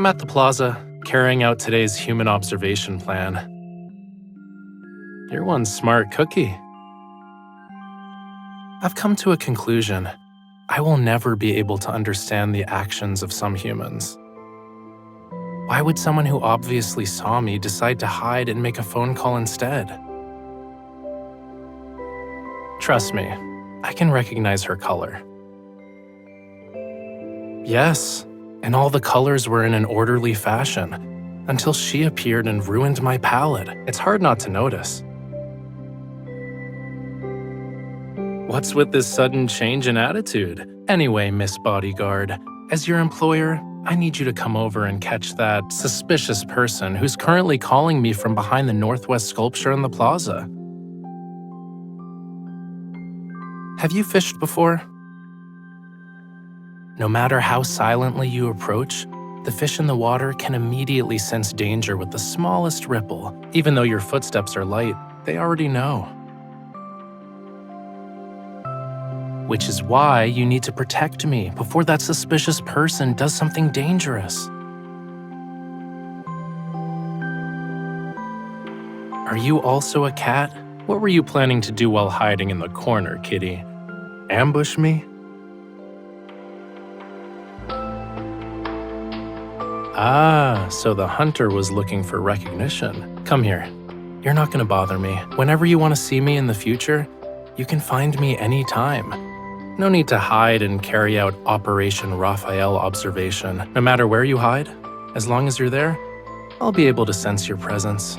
I'm at the plaza, carrying out today's human observation plan. You're one smart cookie. I've come to a conclusion. I will never be able to understand the actions of some humans. Why would someone who obviously saw me decide to hide and make a phone call instead? Trust me, I can recognize her color. Yes, and all the colors were in an orderly fashion, until she appeared and ruined my palette. It's hard not to notice. What's with this sudden change in attitude? Anyway, Miss Bodyguard, as your employer, I need you to come over and catch that suspicious person who's currently calling me from behind the Northwest sculpture in the plaza. Have you fished before? No matter how silently you approach, the fish in the water can immediately sense danger with the smallest ripple. Even though your footsteps are light, they already know. Which is why you need to protect me before that suspicious person does something dangerous. Are you also a cat? What were you planning to do while hiding in the corner, kitty? Ambush me? Ah, so the hunter was looking for recognition. Come here. You're not gonna bother me. Whenever you want to see me in the future, you can find me anytime. No need to hide and carry out Operation Raphael observation. No matter where you hide, as long as you're there, I'll be able to sense your presence.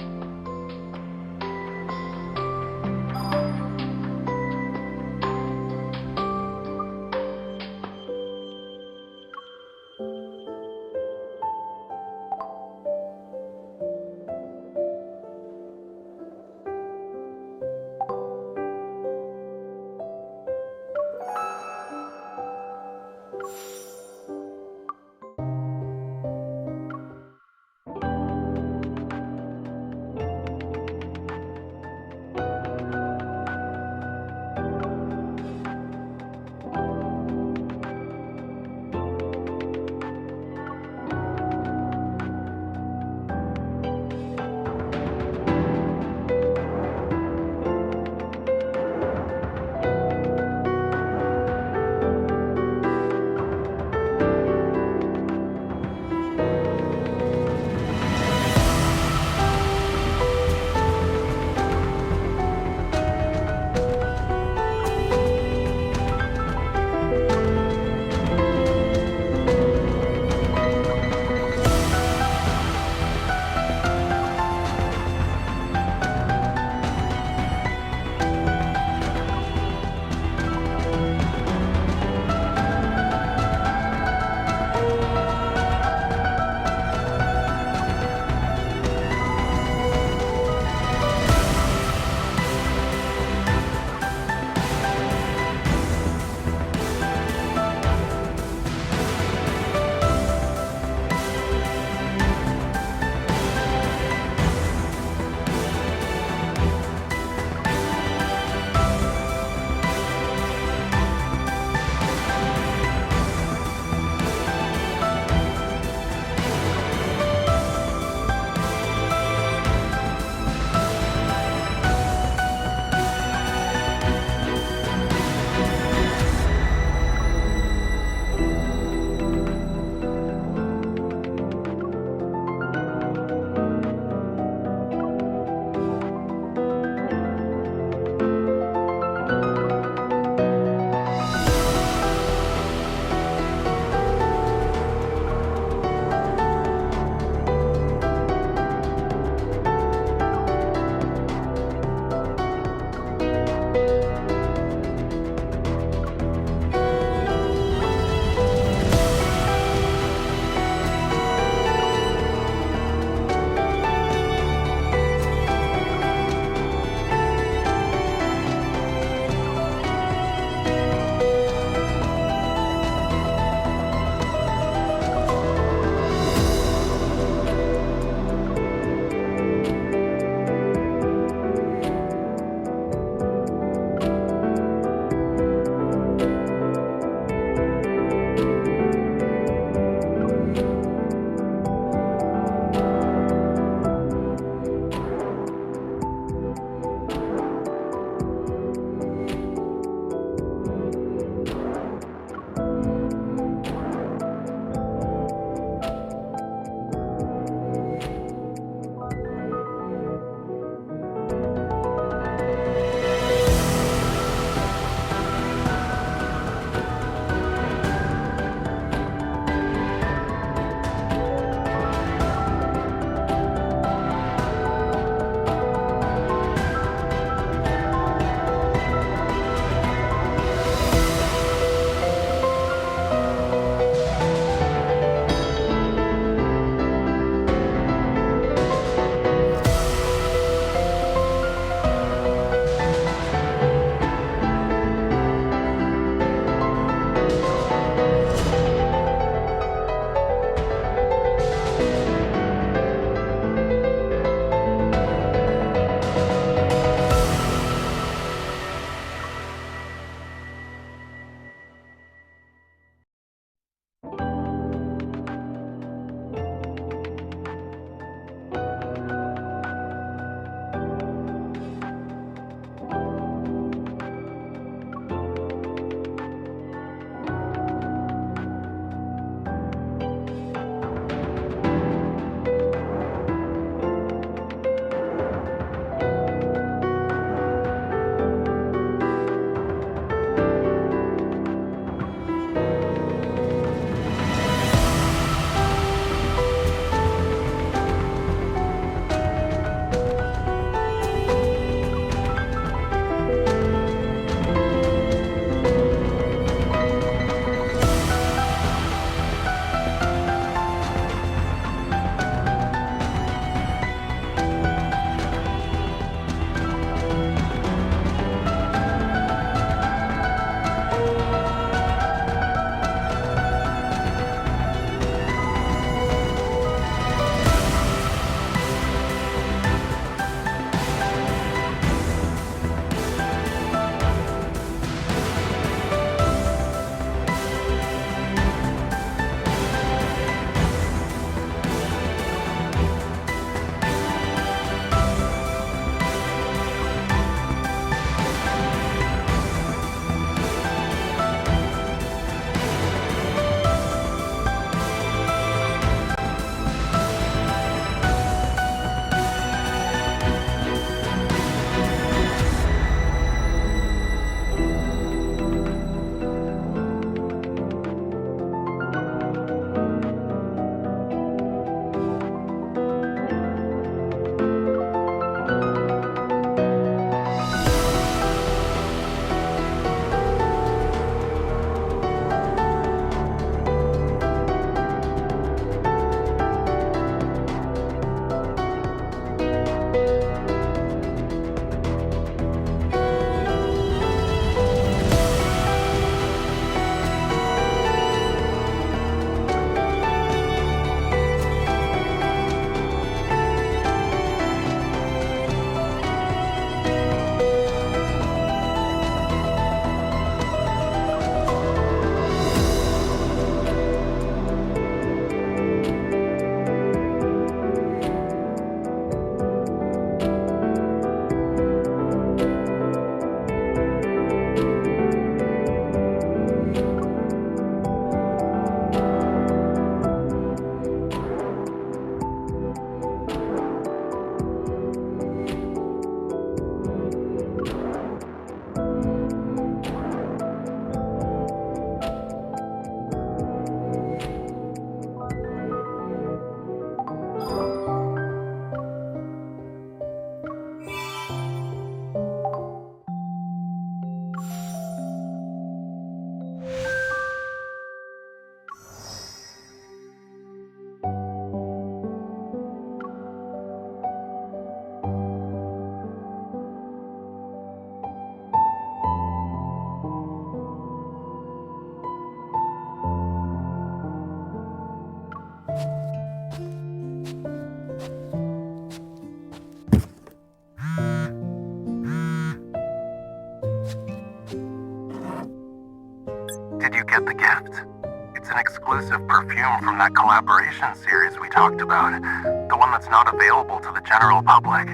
exclusive perfume from that collaboration series we talked about. The one that's not available to the general public.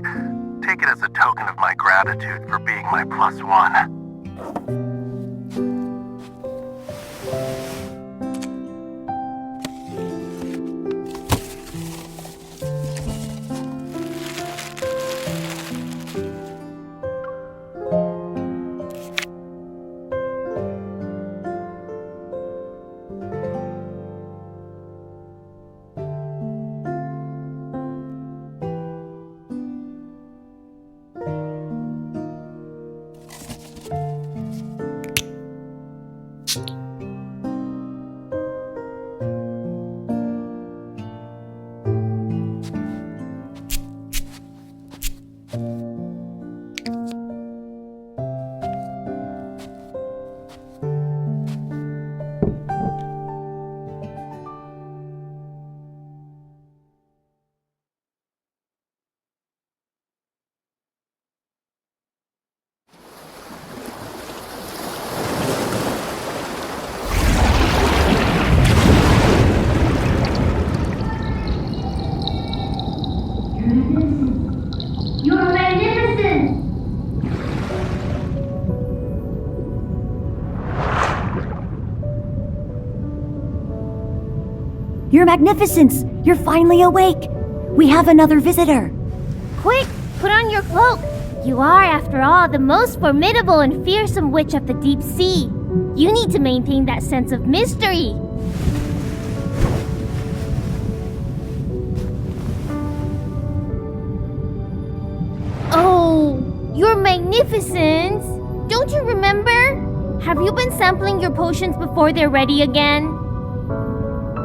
Take it as a token of my gratitude for being my plus one. Your Magnificence! You're finally awake! We have another visitor! Quick! Put on your cloak! You are, after all, the most formidable and fearsome witch of the deep sea. You need to maintain that sense of mystery. Oh, Your Magnificence! Don't you remember? Have you been sampling your potions before they're ready again?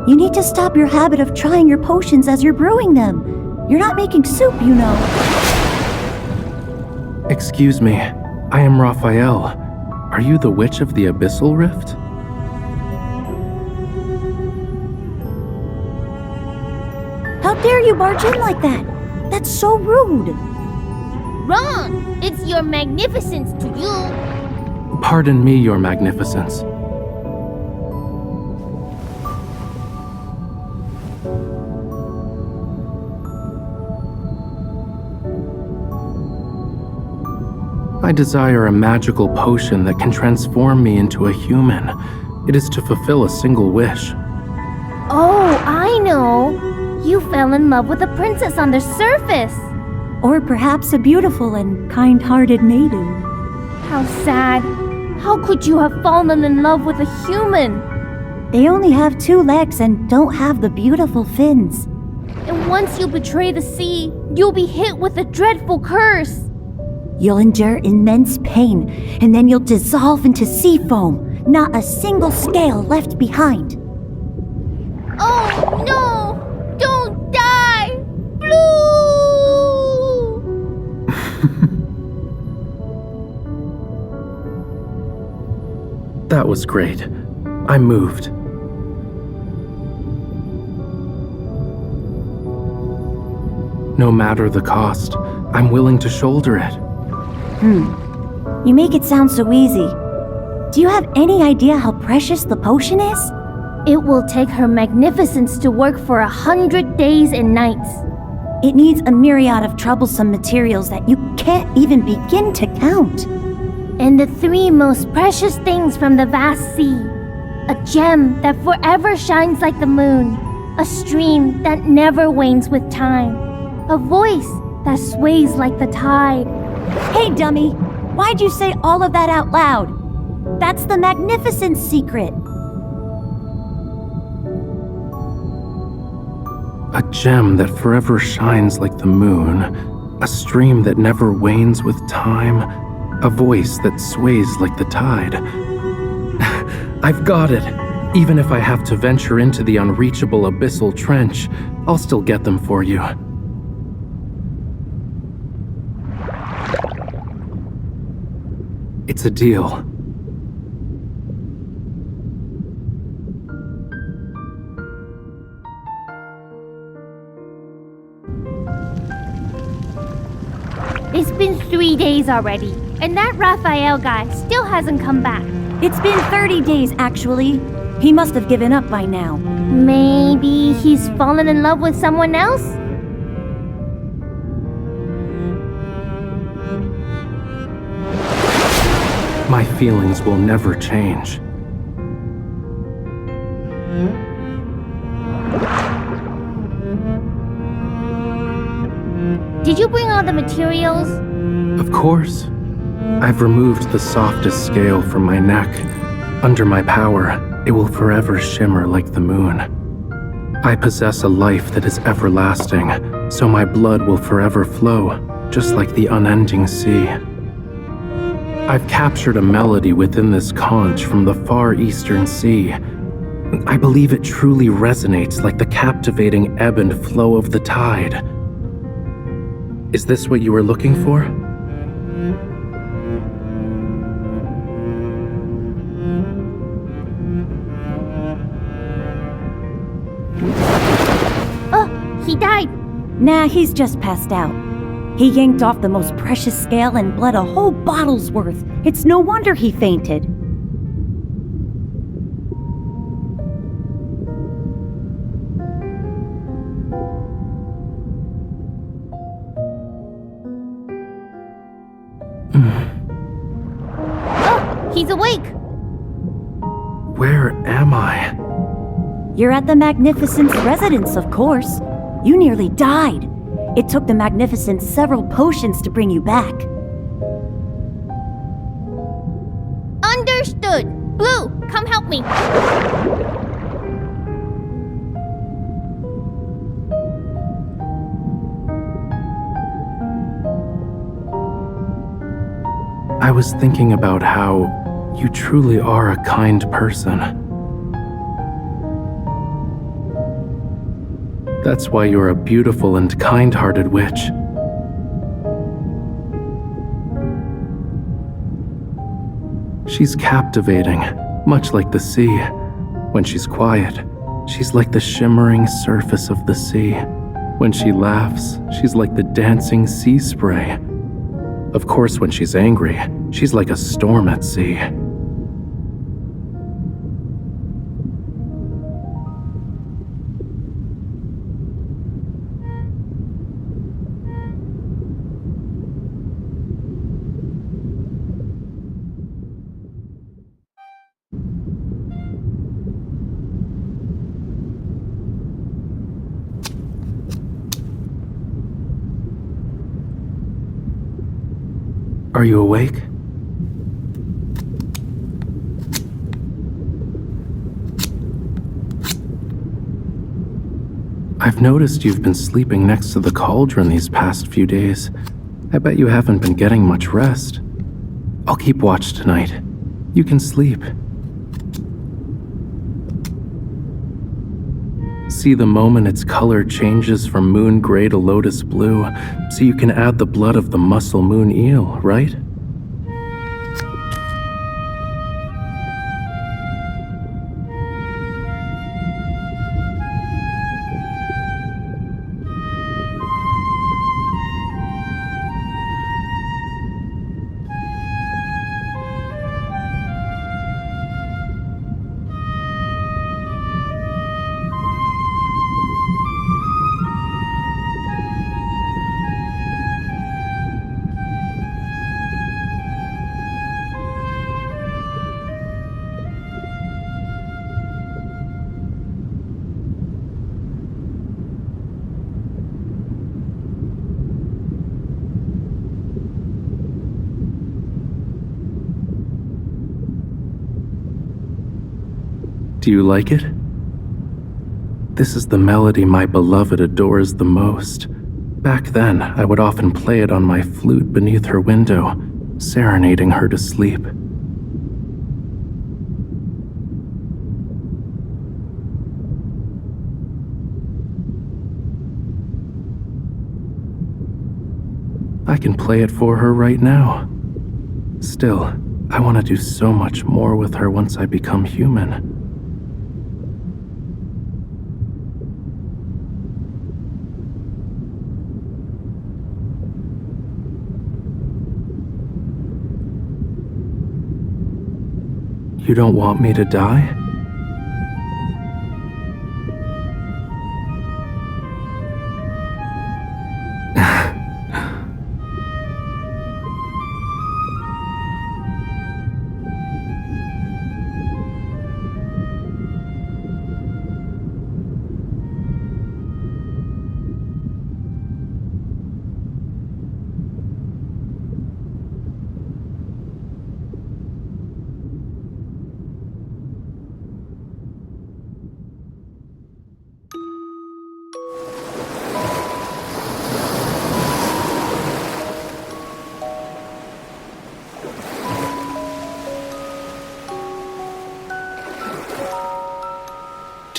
You need to stop your habit of trying your potions as you're brewing them. You're not making soup, you know. Excuse me, I am Raphael. Are you the Witch of the Abyssal Rift? How dare you barge in like that? That's so rude. Wrong! It's Your Magnificence to you. Pardon me, Your Magnificence. I desire a magical potion that can transform me into a human. It is to fulfill a single wish. Oh, I know. You fell in love with a princess on the surface. Or perhaps a beautiful and kind-hearted maiden. How sad. How could you have fallen in love with a human? They only have 2 legs and don't have the beautiful fins. And once you betray the sea, you'll be hit with a dreadful curse. You'll endure immense pain, and then you'll dissolve into sea foam. Not a single scale left behind. Oh, no! Don't die! Blue! That was great. I'm moved. No matter the cost, I'm willing to shoulder it. You make it sound so easy. Do you have any idea how precious the potion is? It will take Her Magnificence to work for 100 days and nights. It needs a myriad of troublesome materials that you can't even begin to count. And the 3 most precious things from the vast sea. A gem that forever shines like the moon. A stream that never wanes with time. A voice that sways like the tide. Hey, dummy! Why'd you say all of that out loud? That's the Magnificence secret. A gem that forever shines like the moon. A stream that never wanes with time. A voice that sways like the tide. I've got it. Even if I have to venture into the unreachable abyssal trench, I'll still get them for you. It's a deal. It's been 3 days already, and that Raphael guy still hasn't come back. It's been 30 days, actually. He must have given up by now. Maybe he's fallen in love with someone else? My feelings will never change. Did you bring all the materials? Of course. I've removed the softest scale from my neck. Under my power, it will forever shimmer like the moon. I possess a life that is everlasting, so my blood will forever flow, just like the unending sea. I've captured a melody within this conch from the far eastern sea. I believe it truly resonates like the captivating ebb and flow of the tide. Is this what you were looking for? Oh, he died. Nah, he's just passed out. He yanked off the most precious scale and bled a whole bottle's worth. It's no wonder he fainted. He's awake. Where am I? You're at the Magnificent's residence, of course. You nearly died. It took the Magnificent several potions to bring you back. Understood. Blue, come help me. I was thinking about how you truly are a kind person. That's why you're a beautiful and kind-hearted witch. She's captivating, much like the sea. When she's quiet, she's like the shimmering surface of the sea. When she laughs, she's like the dancing sea spray. Of course, when she's angry, she's like a storm at sea. Are you awake? I've noticed you've been sleeping next to the cauldron these past few days. I bet you haven't been getting much rest. I'll keep watch tonight. You can sleep. See the moment its color changes from moon gray to lotus blue, so you can add the blood of the mussel moon eel, right? Do you like it? This is the melody my beloved adores the most. Back then, I would often play it on my flute beneath her window, serenading her to sleep. I can play it for her right now. Still, I want to do so much more with her once I become human. You don't want me to die?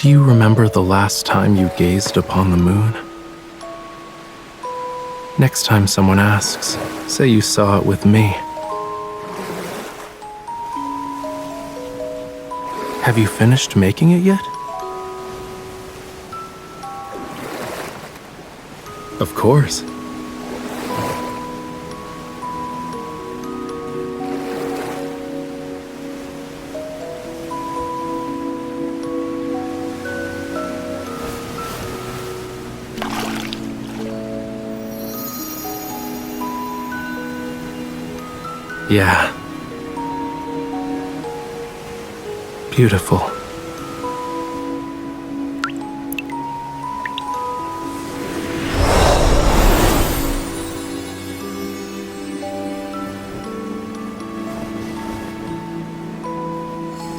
Do you remember the last time you gazed upon the moon? Next time someone asks, say you saw it with me. Have you finished making it yet? Of course. Yeah. Beautiful.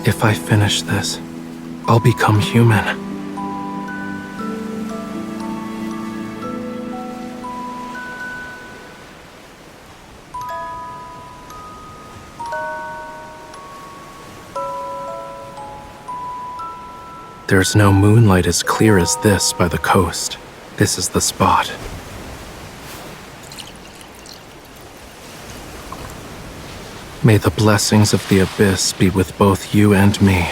If I finish this, I'll become human. There's no moonlight as clear as this by the coast. This is the spot. May the blessings of the abyss be with both you and me.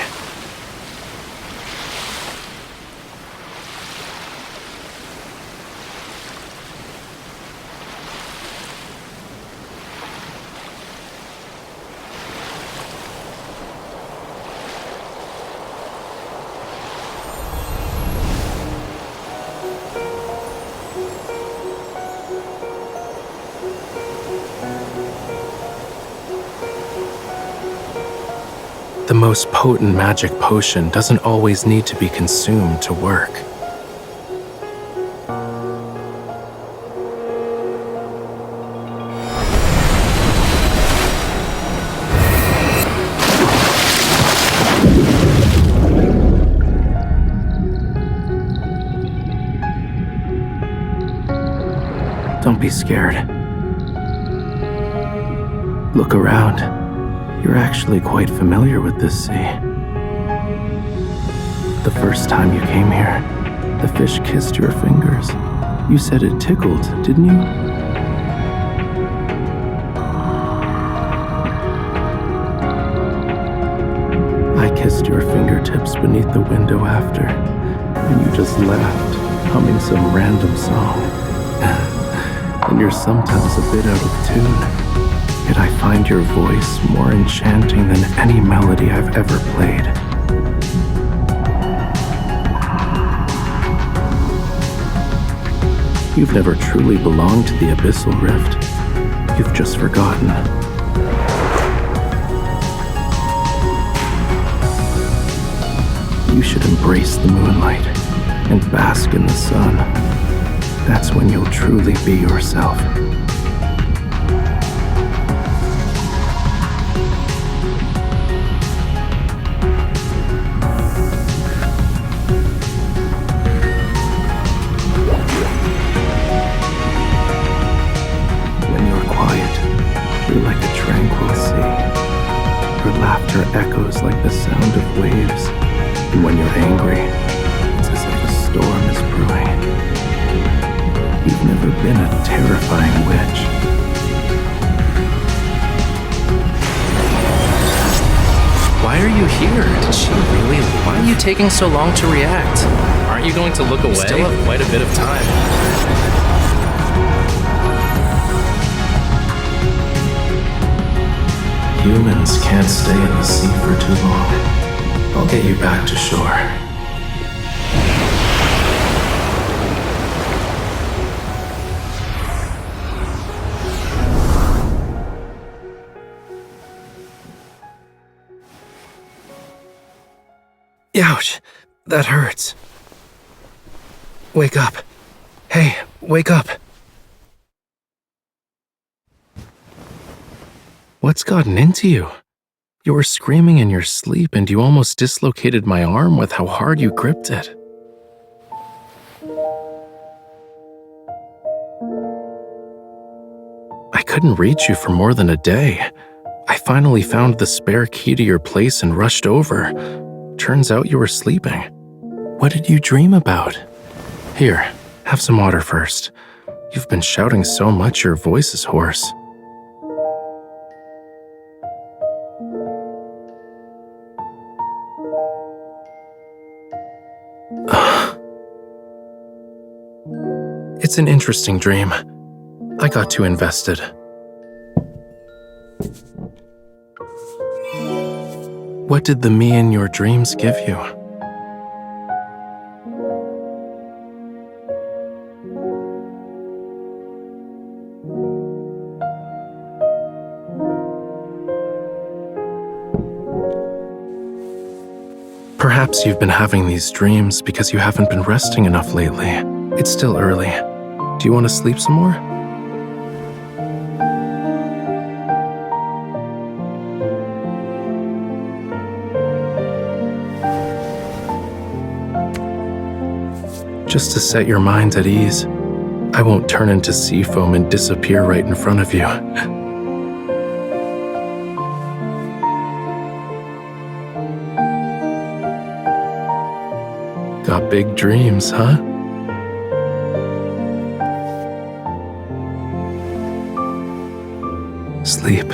The most potent magic potion doesn't always need to be consumed to work. Don't be scared. Look around. You're actually quite familiar with this sea. The first time you came here, the fish kissed your fingers. You said it tickled, didn't you? I kissed your fingertips beneath the window after, and you just laughed, humming some random song. And you're sometimes a bit out of tune. Yet I find your voice more enchanting than any melody I've ever played. You've never truly belonged to the Abyssal Rift. You've just forgotten. You should embrace the moonlight and bask in the sun. That's when you'll truly be yourself. Echoes like the sound of waves, and when you're angry, it's as if a storm is brewing. You've never been a terrifying witch. Why are you here? Did she really? Why are you taking so long to react? Aren't you going to look away? Still have quite a bit of time. Humans can't stay in the sea for too long. I'll get you back to shore. Ouch! That hurts. Wake up. Hey, wake up. What's gotten into you? You were screaming in your sleep and you almost dislocated my arm with how hard you gripped it. I couldn't reach you for more than a day. I finally found the spare key to your place and rushed over. Turns out you were sleeping. What did you dream about? Here, have some water first. You've been shouting so much your voice is hoarse. It's an interesting dream. I got too invested. What did the me in your dreams give you? Perhaps you've been having these dreams because you haven't been resting enough lately. It's still early. Do you want to sleep some more? Just to set your mind at ease, I won't turn into sea foam and disappear right in front of you. Got big dreams, huh? Sleep.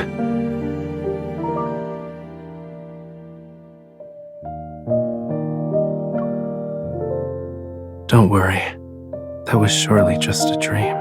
Don't worry. That was surely just a dream.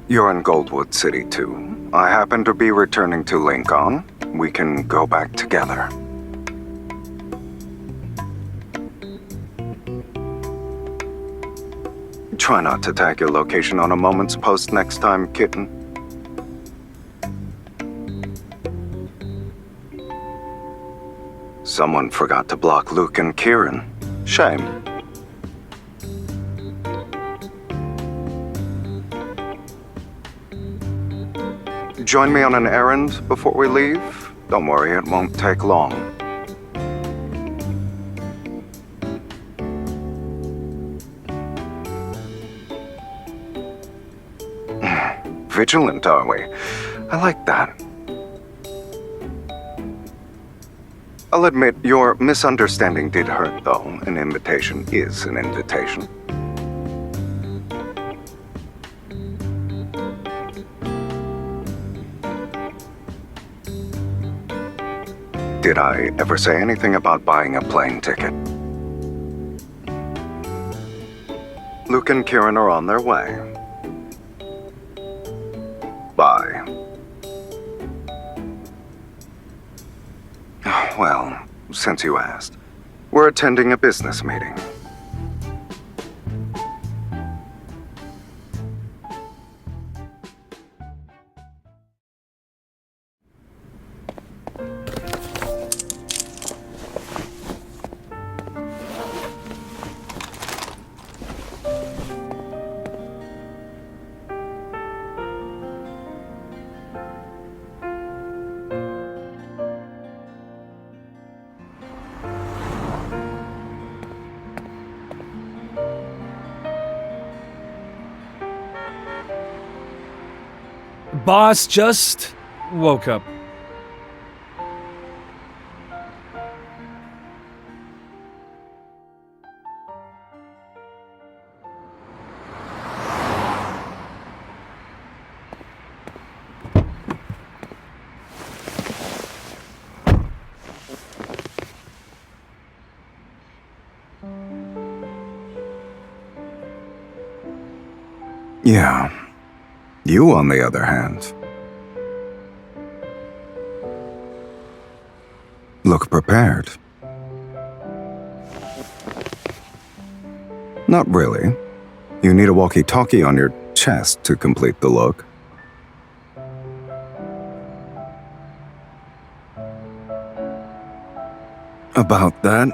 You're in Goldwood City, too. I happen to be returning to Lincoln. We can go back together. Try not to tag your location on a moment's post next time, kitten. Someone forgot to block Luke and Kieran. Shame. Join me on an errand before we leave? Don't worry, it won't take long. Vigilant, are we? I like that. I'll admit, your misunderstanding did hurt, though. An invitation is an invitation. Did I ever say anything about buying a plane ticket? Luke and Kieran are on their way. Bye. Well, since you asked, we're attending a business meeting. Boss just woke up. Yeah. You, on the other hand, look prepared. Not really. You need a walkie-talkie on your chest to complete the look. About that.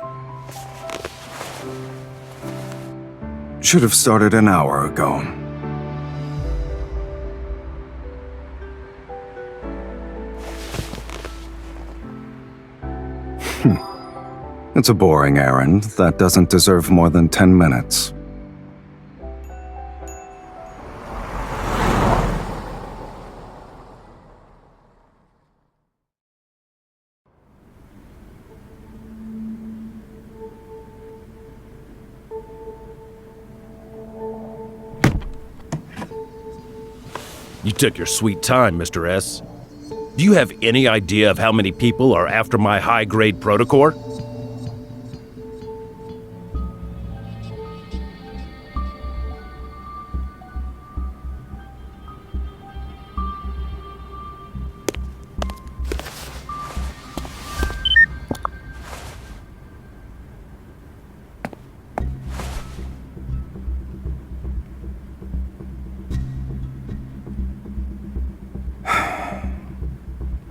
Should have started an hour ago. It's a boring errand that doesn't deserve more than 10 minutes. You took your sweet time, Mr. S. Do you have any idea of how many people are after my high-grade protocore?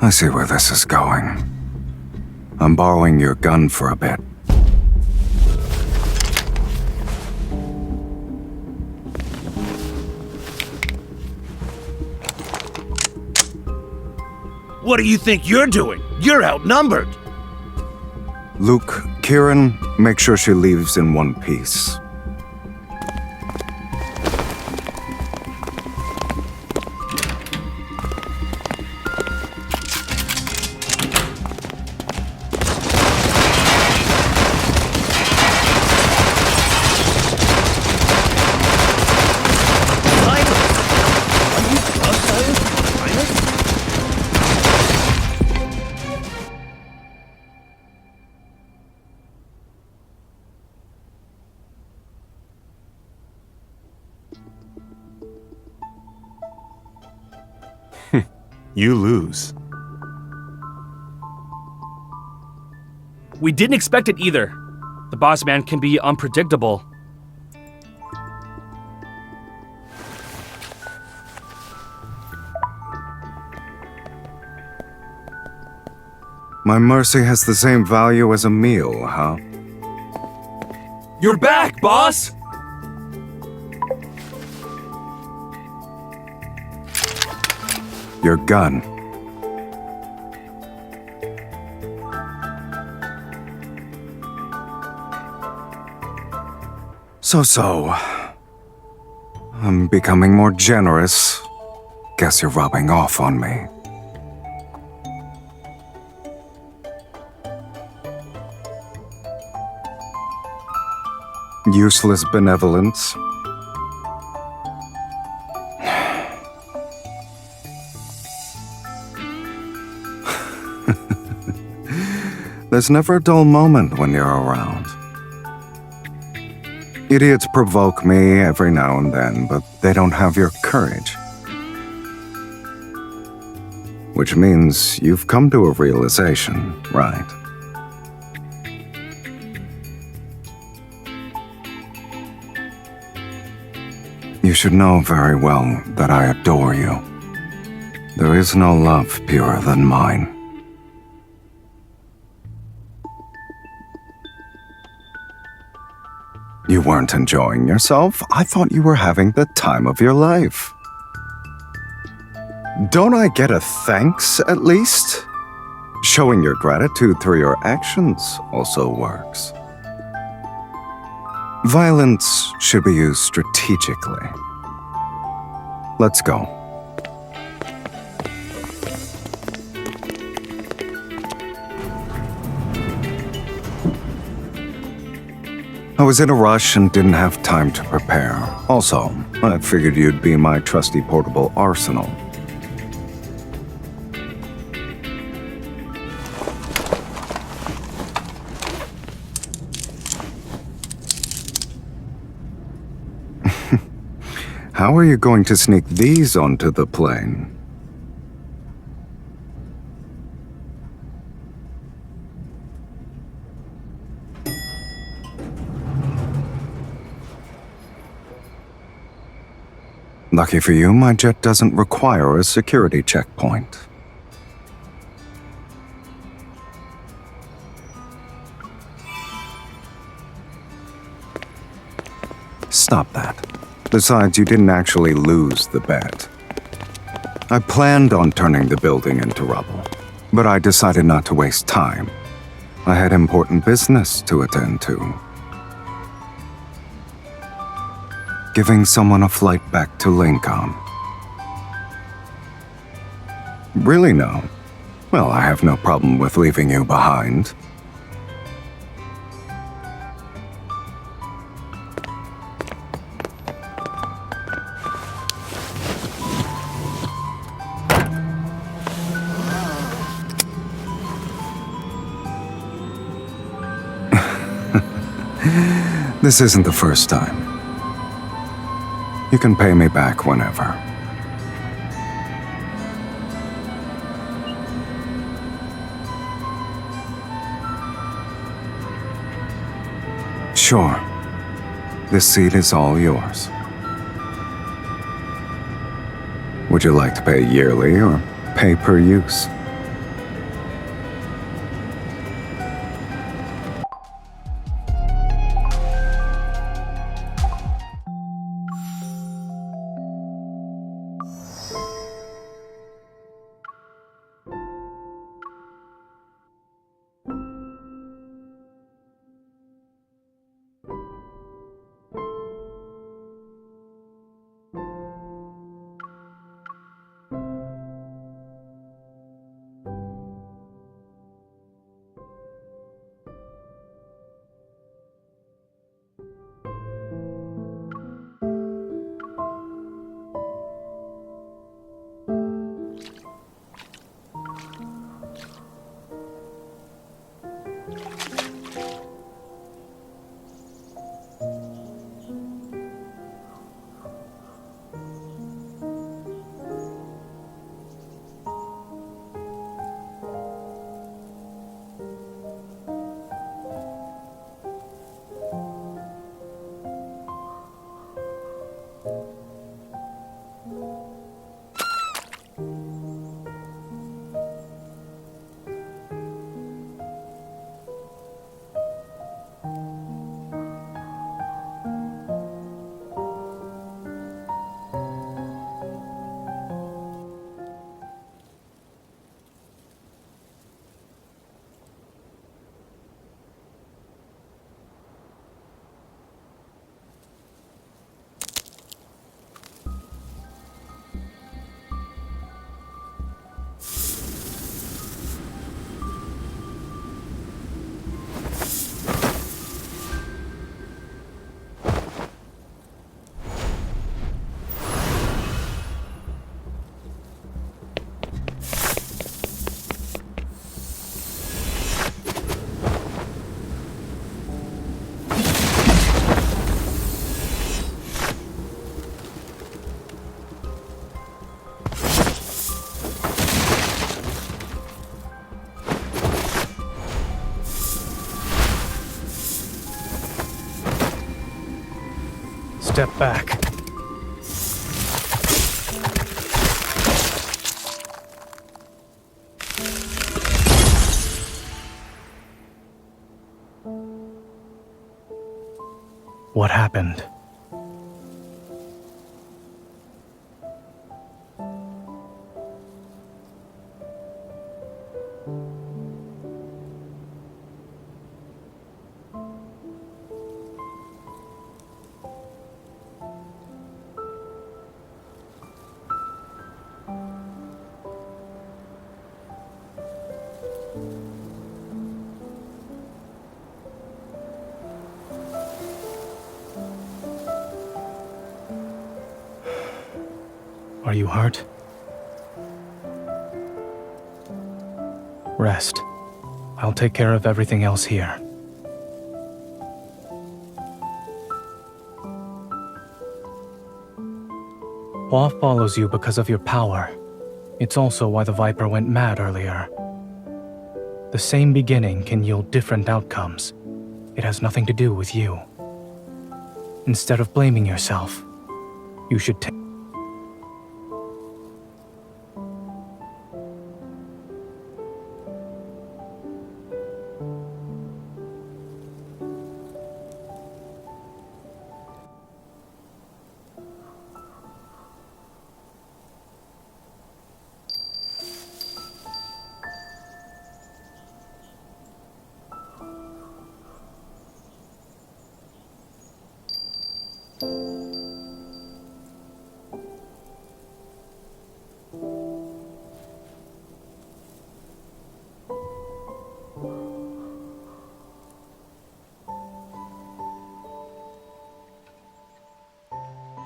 I see where this is going. I'm borrowing your gun for a bit. What do you think you're doing? You're outnumbered! Luke, Kieran, make sure she leaves in one piece. You lose. We didn't expect it either. The boss man can be unpredictable. My mercy has the same value as a meal, huh? You're back, boss! Your gun. So. I'm becoming more generous. Guess you're rubbing off on me. Useless benevolence. There's never a dull moment when you're around. Idiots provoke me every now and then, but they don't have your courage. Which means you've come to a realization, right? You should know very well that I adore you. There is no love purer than mine. You weren't enjoying yourself? I thought you were having the time of your life. Don't I get a thanks, at least? Showing your gratitude through your actions also works. Violence should be used strategically. Let's go. I was in a rush and didn't have time to prepare. Also, I figured you'd be my trusty portable arsenal. How are you going to sneak these onto the plane? Lucky for you, my jet doesn't require a security checkpoint. Stop that. Besides, you didn't actually lose the bet. I planned on turning the building into rubble, but I decided not to waste time. I had important business to attend to. Giving someone a flight back to Lincoln. Really, no. Well, I have no problem with leaving you behind. This isn't the first time. You can pay me back whenever. Sure. This seat is all yours. Would you like to pay yearly or pay per use? Step back. What happened? Are you hurt? Rest. I'll take care of everything else here. Hua follows you because of your power. It's also why the Viper went mad earlier. The same beginning can yield different outcomes. It has nothing to do with you. Instead of blaming yourself, you should take...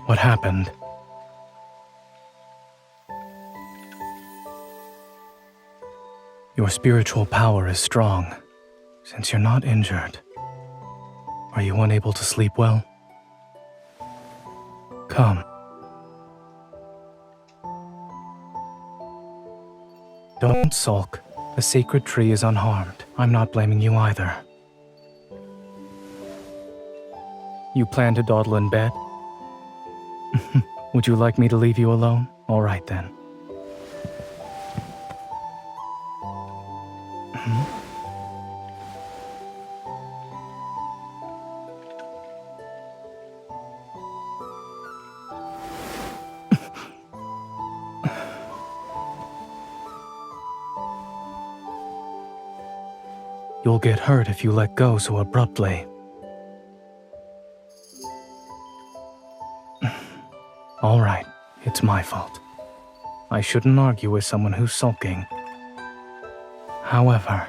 What happened? Your spiritual power is strong. Since you're not injured, are you unable to sleep well? Come. Don't sulk. The sacred tree is unharmed. I'm not blaming you either. You plan to dawdle in bed? Would you like me to leave you alone? All right then. You'll get hurt if you let go so abruptly. All right, it's my fault. I shouldn't argue with someone who's sulking. However,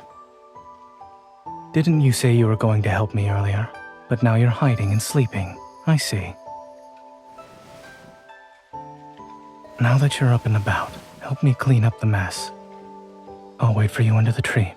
didn't you say you were going to help me earlier? But now you're hiding and sleeping. I see. Now that you're up and about, help me clean up the mess. I'll wait for you under the tree.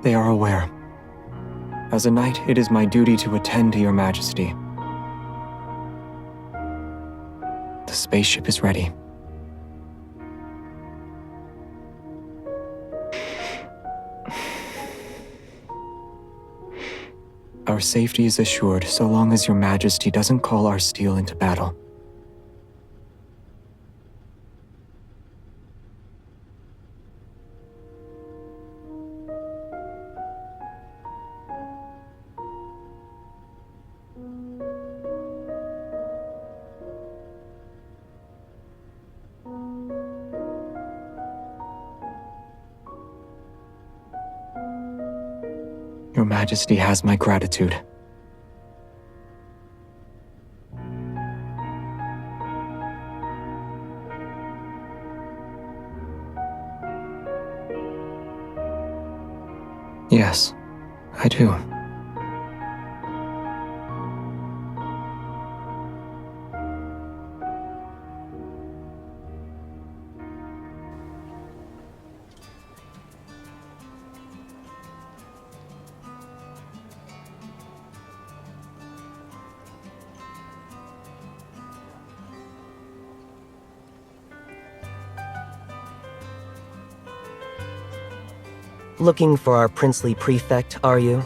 They are aware. As a knight, it is my duty to attend to your majesty. The spaceship is ready. Our safety is assured so long as your majesty doesn't call our steel into battle. Your Majesty has my gratitude. Yes, I do. Looking for our princely prefect, are you?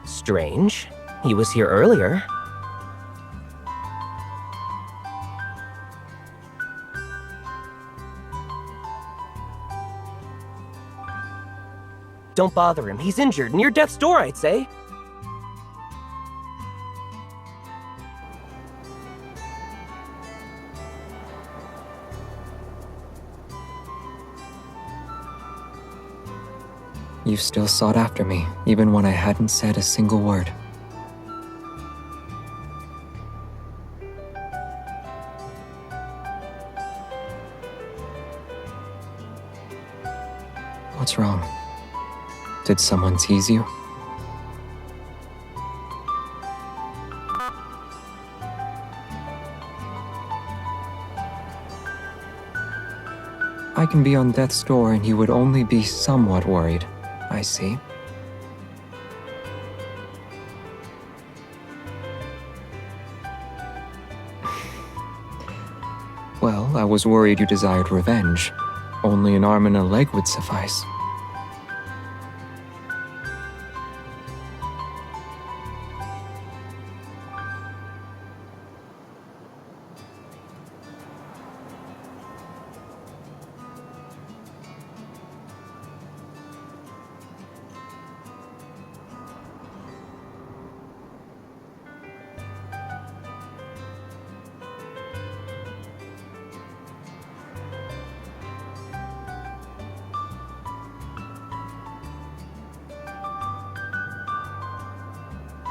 Strange. He was here earlier. Don't bother him. He's injured. Near death's door, I'd say. You still sought after me, even when I hadn't said a single word. What's wrong? Did someone tease you? I can be on death's door and you would only be somewhat worried. I see. Well, I was worried you desired revenge. Only an arm and a leg would suffice.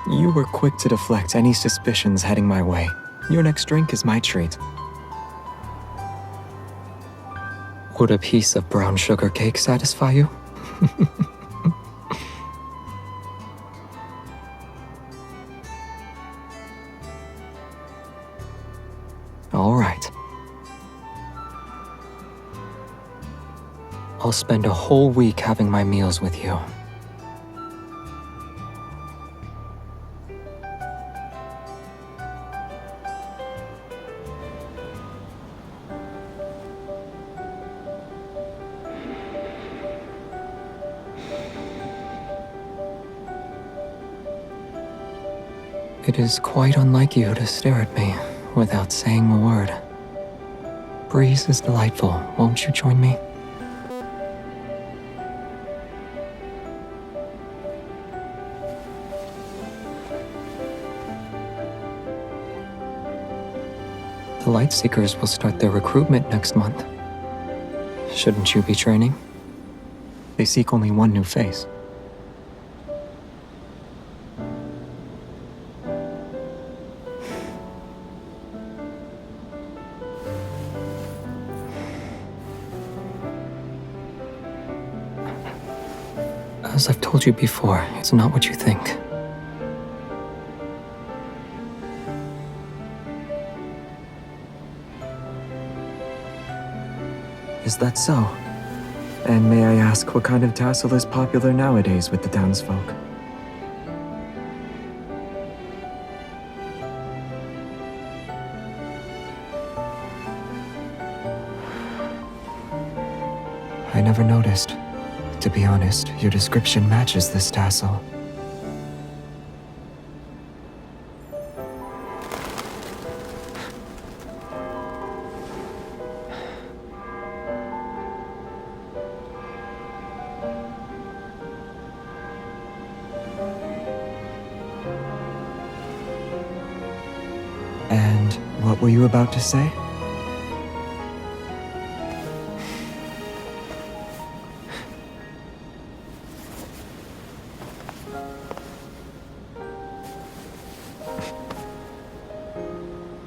You were quick to deflect any suspicions heading my way. Your next drink is my treat. Would a piece of brown sugar cake satisfy you? All right. I'll spend a whole week having my meals with you. It is quite unlike you to stare at me without saying a word. Breeze is delightful. Won't you join me? The Lightseekers will start their recruitment next month. Shouldn't you be training? They seek only one new face. As I've told you before, it's not what you think. Is that so? And may I ask what kind of tassel is popular nowadays with the townsfolk? I never noticed. To be honest, your description matches this tassel. And what were you about to say?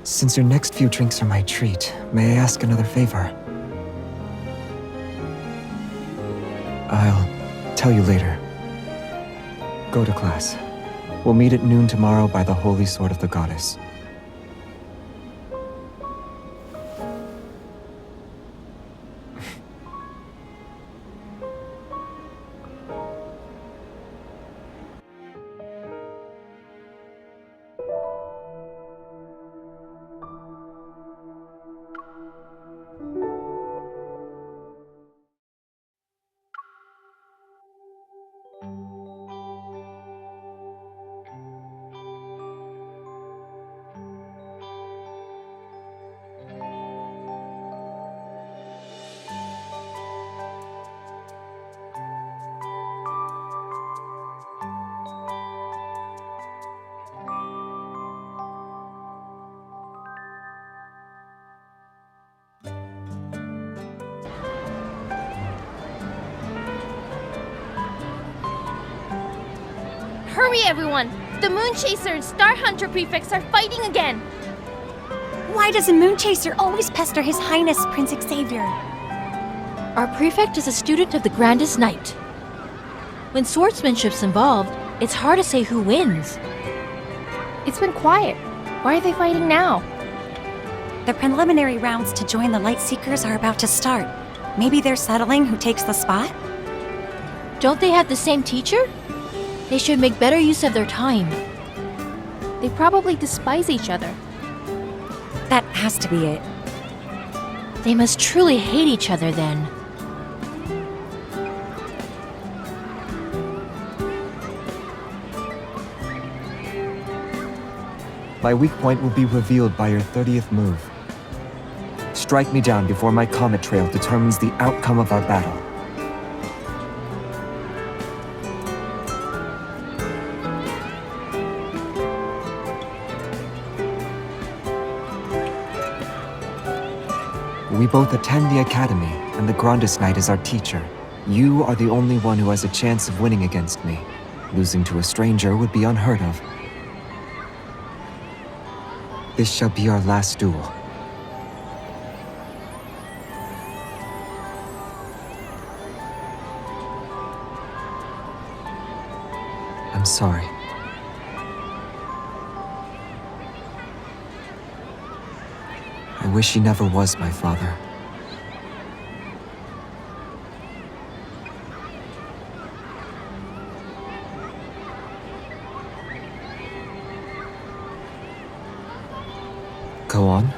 Since your next few drinks are my treat, may I ask another favor? I'll tell you later. Go to class. We'll meet at noon tomorrow by the Holy Sword of the Goddess. Hurry, everyone! The Moonchaser and Star Hunter prefects are fighting again! Why does a Moonchaser always pester His Highness Prince Xavier? Our prefect is a student of the Grandest Knight. When swordsmanship's involved, it's hard to say who wins. It's been quiet. Why are they fighting now? The preliminary rounds to join the Lightseekers are about to start. Maybe they're settling who takes the spot? Don't they have the same teacher? They should make better use of their time. They probably despise each other. That has to be it. They must truly hate each other then. My weak point will be revealed by your 30th move. Strike me down before my comet trail determines the outcome of our battle. We both attend the academy, and the Grandis Knight is our teacher. You are the only one who has a chance of winning against me. Losing to a stranger would be unheard of. This shall be our last duel. I'm sorry. I wish he never was my father. Go on.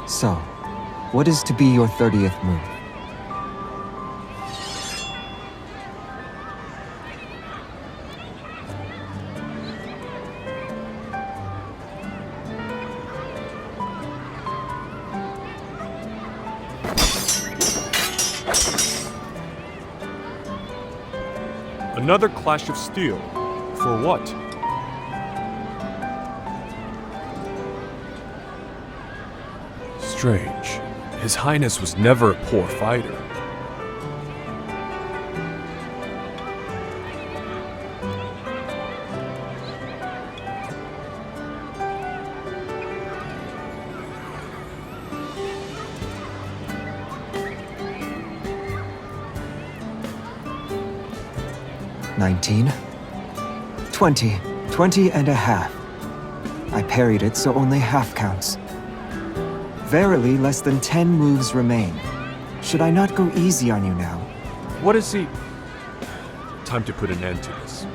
So, what is to be your 30th move? Another clash of steel. For what? Strange. His Highness was never a poor fighter. $19, $20, 20 and a half. I parried it, so only half counts. Verily, less than 10 moves remain. Should I not go easy on you now? What is he? Time to put an end to this.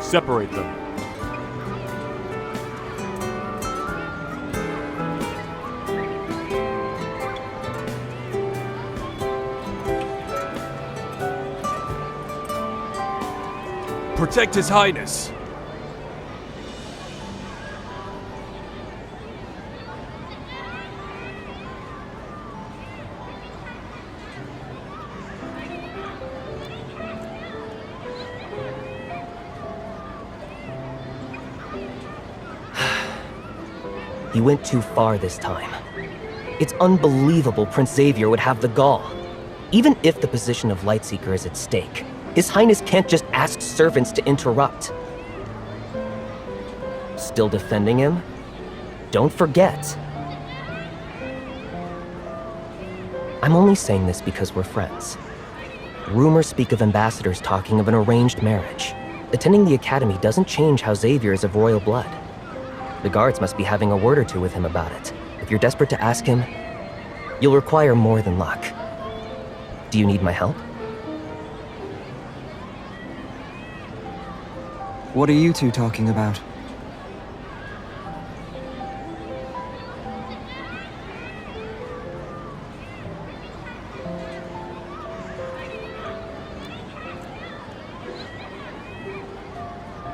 Separate them. Protect His Highness! You went too far this time. It's unbelievable Prince Xavier would have the gall. Even if the position of Lightseeker is at stake, His Highness can't just ask servants to interrupt. Still defending him? Don't forget. I'm only saying this because we're friends. Rumors speak of ambassadors talking of an arranged marriage. Attending the academy doesn't change how Xavier is of royal blood. The guards must be having a word or two with him about it. If you're desperate to ask him, you'll require more than luck. Do you need my help? What are you two talking about?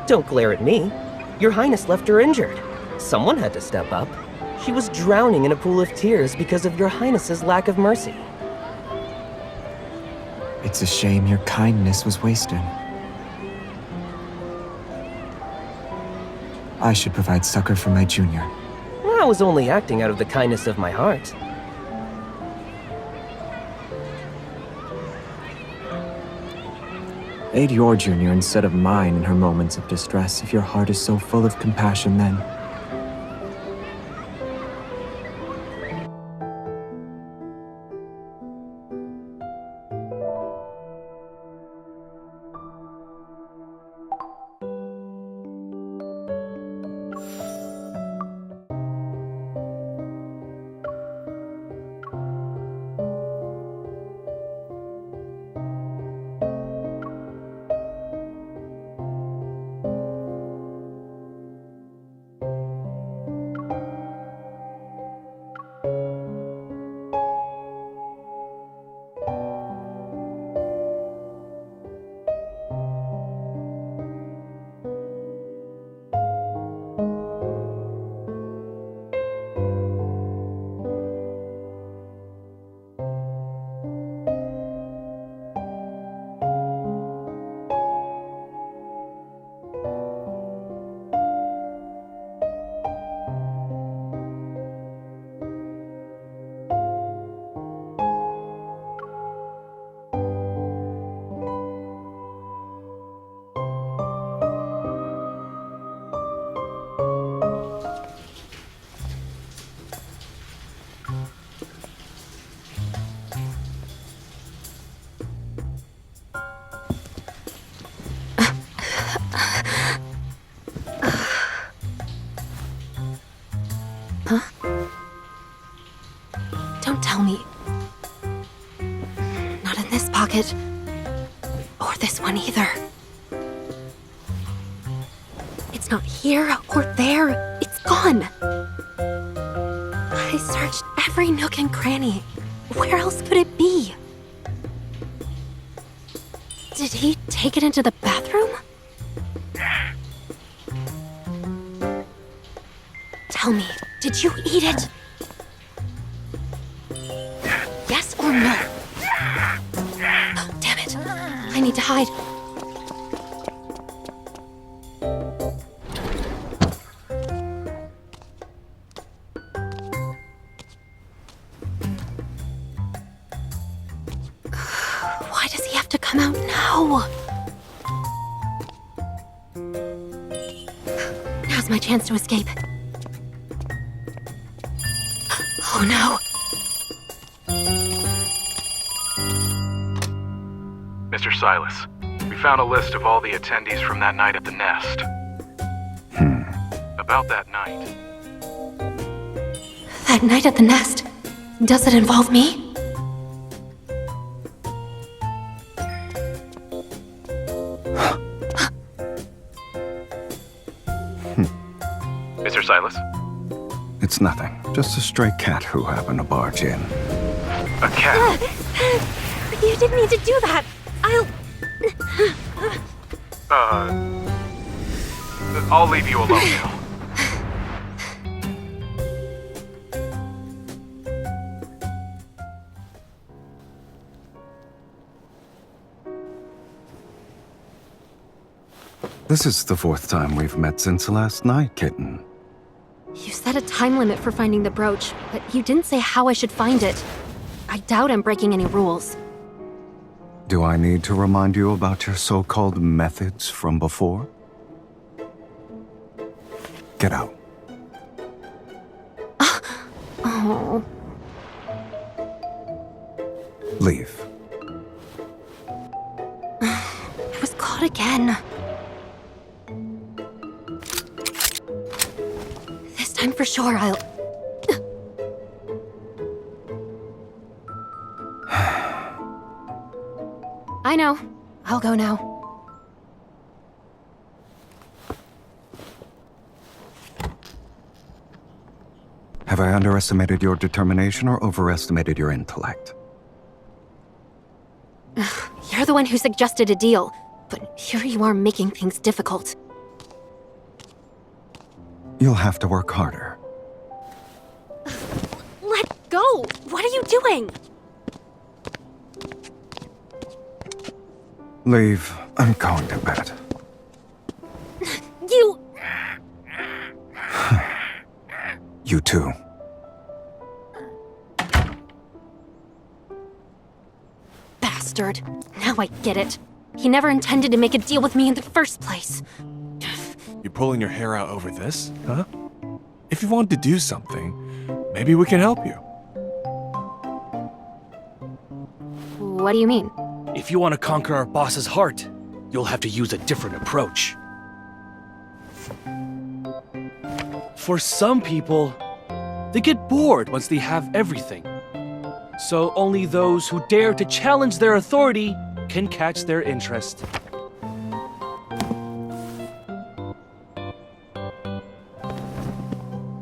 Don't glare at me. Your Highness left her injured. Someone had to step up. She was drowning in a pool of tears because of your Highness's lack of mercy. It's a shame your kindness was wasted. I should provide succor for my junior. I was only acting out of the kindness of my heart. Aid your junior instead of mine in her moments of distress if your heart is so full of compassion then. Huh? Don't tell me. Not in this pocket. Or this one either. It's not here or there. It's gone. I searched every nook and cranny. Where else could it be? Did he take it into the bathroom? Tell me, did you eat it? Yes or no? Damn it. I need to hide. Why does he have to come out now? Now's my chance to escape. Oh no! Mr. Silas, we found a list of all the attendees from that night at the Nest. About that night. That night at the Nest? Does it involve me? Mr. Silas? It's nothing. Just a stray cat who happened to barge in. A cat? You didn't need to do that. I'll leave you alone now. This is the fourth time we've met since last night, kitten. You set a time limit for finding the brooch, but you didn't say how I should find it. I doubt I'm breaking any rules. Do I need to remind you about your so-called methods from before? Get out. Oh. Leave. I was caught again. This time for sure, I'll... I know. I'll go now. Have I underestimated your determination or overestimated your intellect? You're the one who suggested a deal, but here you are making things difficult. You'll have to work harder. Let go! What are you doing? Leave. I'm going to bed. You... You too. Bastard. Now I get it. He never intended to make a deal with me in the first place. You're pulling your hair out over this, huh? If you want to do something, maybe we can help you. What do you mean? If you want to conquer our boss's heart, you'll have to use a different approach. For some people, they get bored once they have everything. So only those who dare to challenge their authority can catch their interest.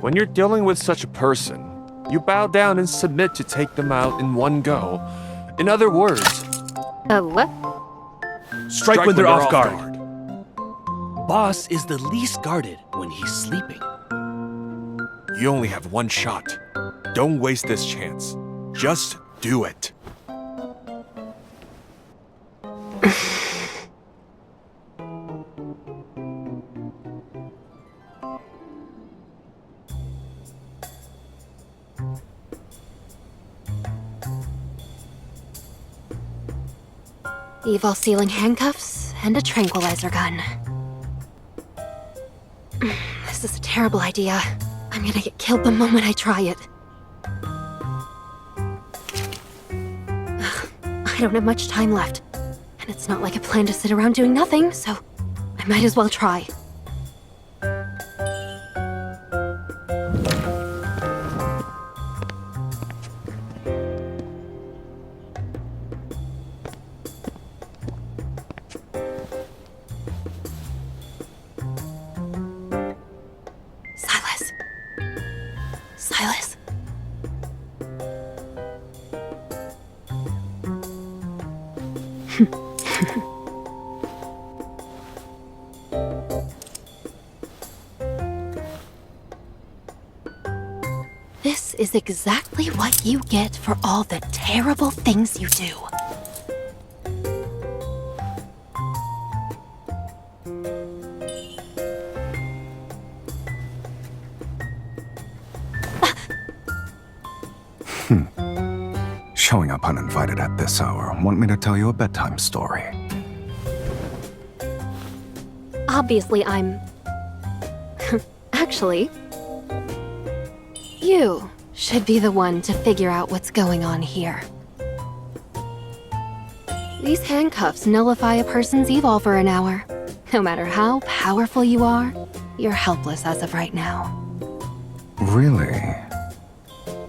When you're dealing with such a person, you bow down and submit to take them out in one go. In other words... What? Strike when they're off guard. Boss is the least guarded when he's sleeping. You only have one shot. Don't waste this chance. Just do it. Evil ceiling handcuffs and a tranquilizer gun. This is a terrible idea. I'm gonna get killed the moment I try it. I don't have much time left. And it's not like I plan to sit around doing nothing, so I might as well try. Silas. Silas. This is exactly what you get for all the terrible things you do. Showing up uninvited at this hour. Want me to tell you a bedtime story? Obviously, I'm... Actually, you should be the one to figure out what's going on here. These handcuffs nullify a person's evil for an hour. No matter how powerful you are, you're helpless as of right now. Really?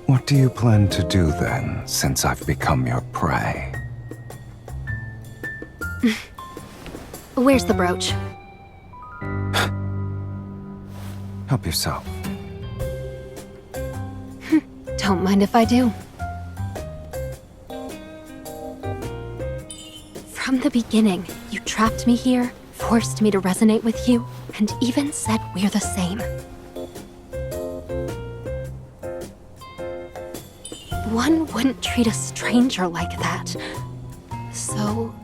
What do you plan to do then, since I've become your prey? Where's the brooch? Help yourself. Don't mind if I do. From the beginning, you trapped me here, forced me to resonate with you, and even said we're the same. One wouldn't treat a stranger like that. So...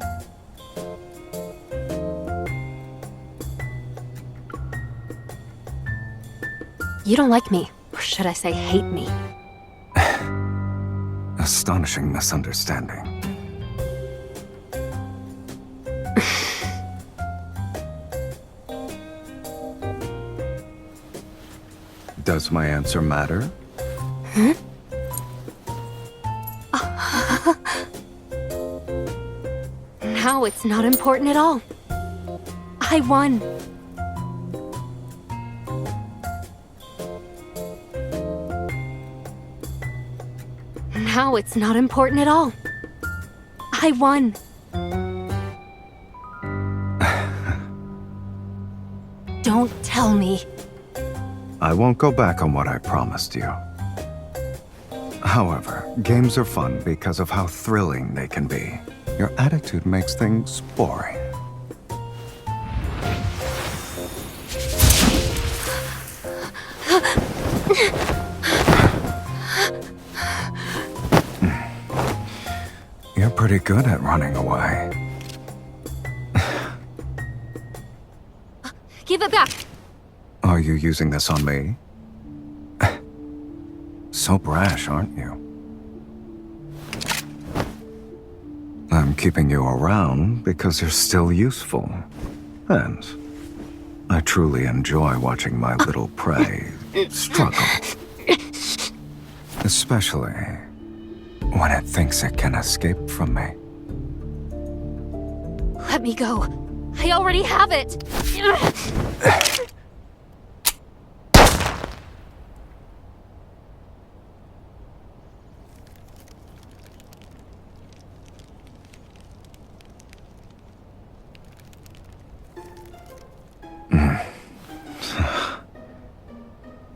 You don't like me, or should I say hate me? Astonishing misunderstanding. Does my answer matter? Huh? Now it's not important at all. I won. Now it's not important at all. I won. Don't tell me. I won't go back on what I promised you. However, games are fun because of how thrilling they can be. Your attitude makes things boring. You're pretty good at running away. Give it back. Are you using this on me? So brash, aren't you? I'm keeping you around because you're still useful. And I truly enjoy watching my little prey struggle. Especially when it thinks it can escape from me. Let me go. I already have it.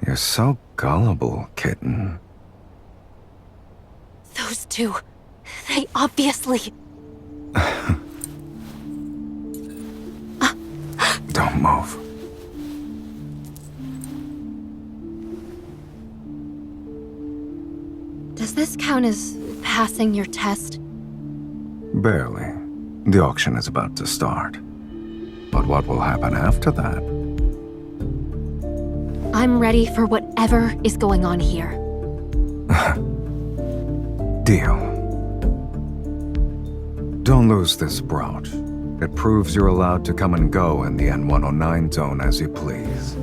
You're so gullible, kitten. Those two, they obviously... Don't move. Does this count as passing your test? Barely. The auction is about to start. But what will happen after that? I'm ready for whatever is going on here. Deal. Don't lose this brooch. It proves you're allowed to come and go in the N109 zone as you please.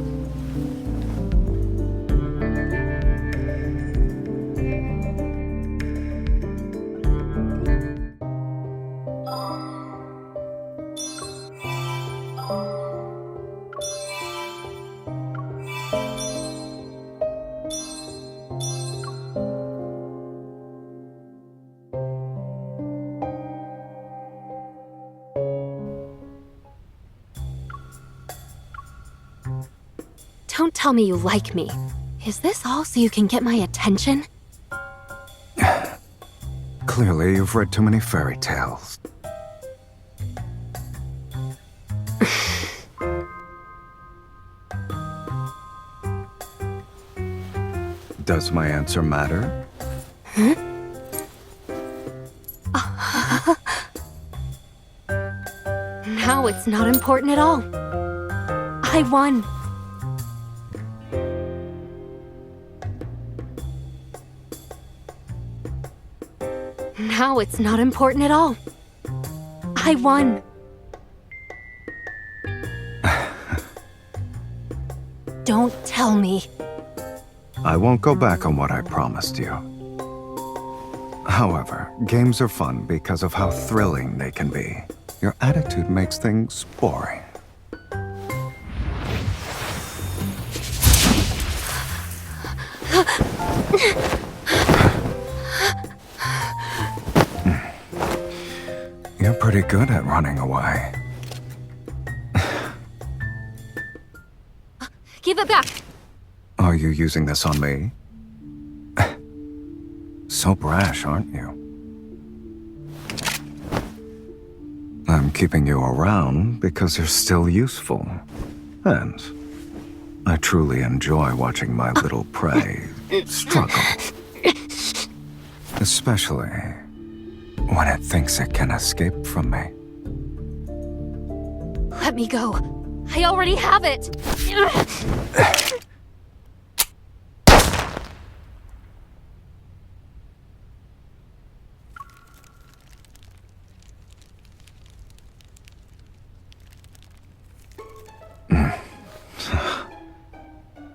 tell me you like me. Is this all so you can get my attention? Clearly, you've read too many fairy tales. Does my answer matter? Huh? Now it's not important at all. I won. Now it's not important at all. I won. Don't tell me. I won't go back on what I promised you. However, games are fun because of how thrilling they can be. Your attitude makes things boring. You're pretty good at running away. Give it back. Are you using this on me? So brash, aren't you? I'm keeping you around because you're still useful. And I truly enjoy watching my little prey struggle. Especially when it thinks it can escape from me. Let me go. I already have it.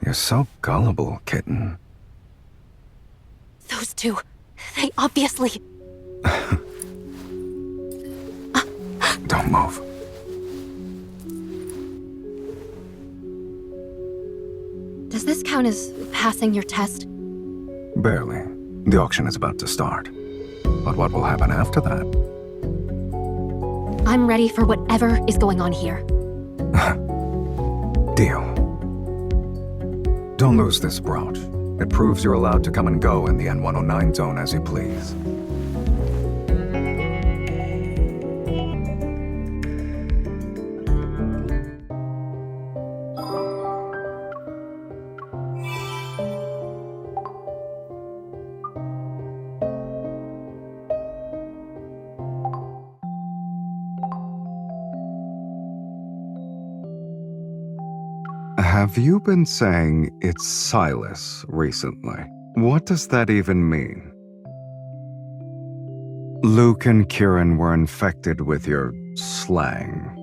You're so gullible, kitten. Those two, they obviously... Don't move. Does this count as passing your test? Barely. The auction is about to start. But what will happen after that? I'm ready for whatever is going on here. Deal. Don't lose this brooch. It proves you're allowed to come and go in the N109 zone as you please. Have you been saying it's Silas recently? What does that even mean? Luke and Kieran were infected with your slang.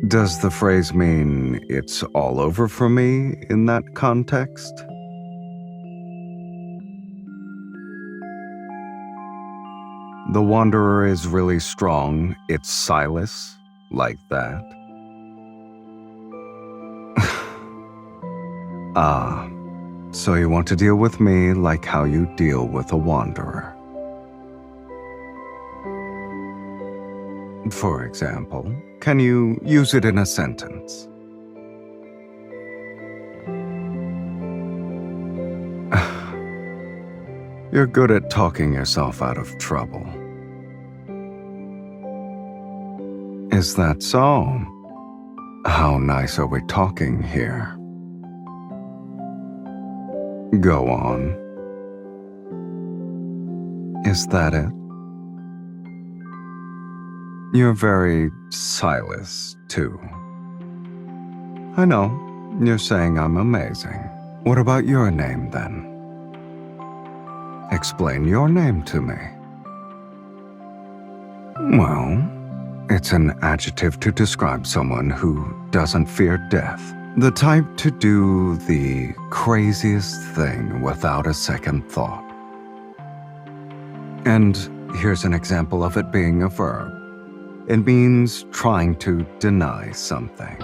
Does the phrase mean it's all over for me in that context? The Wanderer is really strong. It's Silas, like that. Ah, so you want to deal with me like how you deal with a wanderer. For example, can you use it in a sentence? You're good at talking yourself out of trouble. Is that so? How nice are we talking here? Go on. Is that it? You're very Silas, too. I know, you're saying I'm amazing. What about your name, then? Explain your name to me. Well, it's an adjective to describe someone who doesn't fear death. The type to do the craziest thing without a second thought. And here's an example of it being a verb. It means trying to deny something.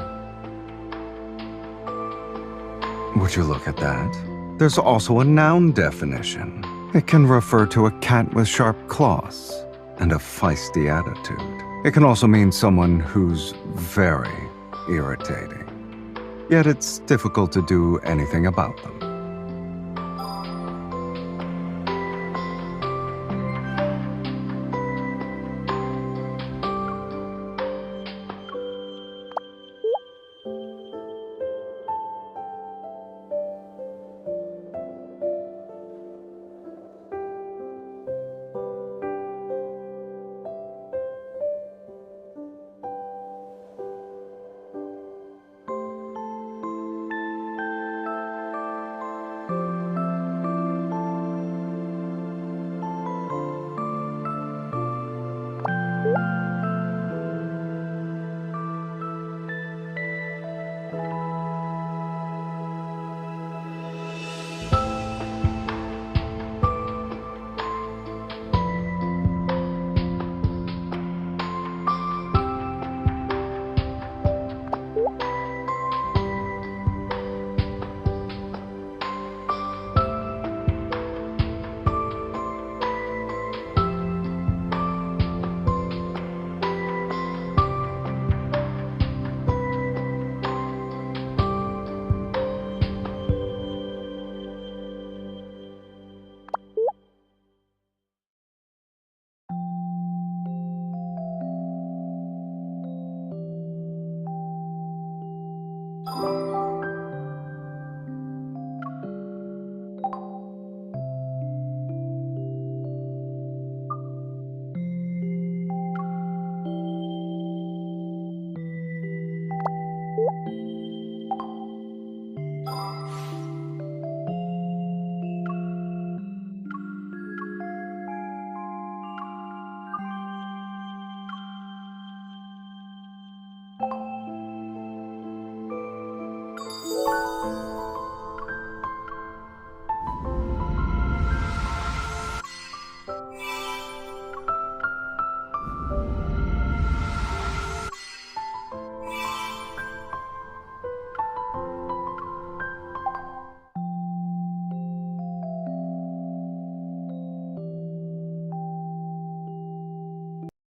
Would you look at that? There's also a noun definition. It can refer to a cat with sharp claws and a feisty attitude. It can also mean someone who's very irritating. Yet it's difficult to do anything about them.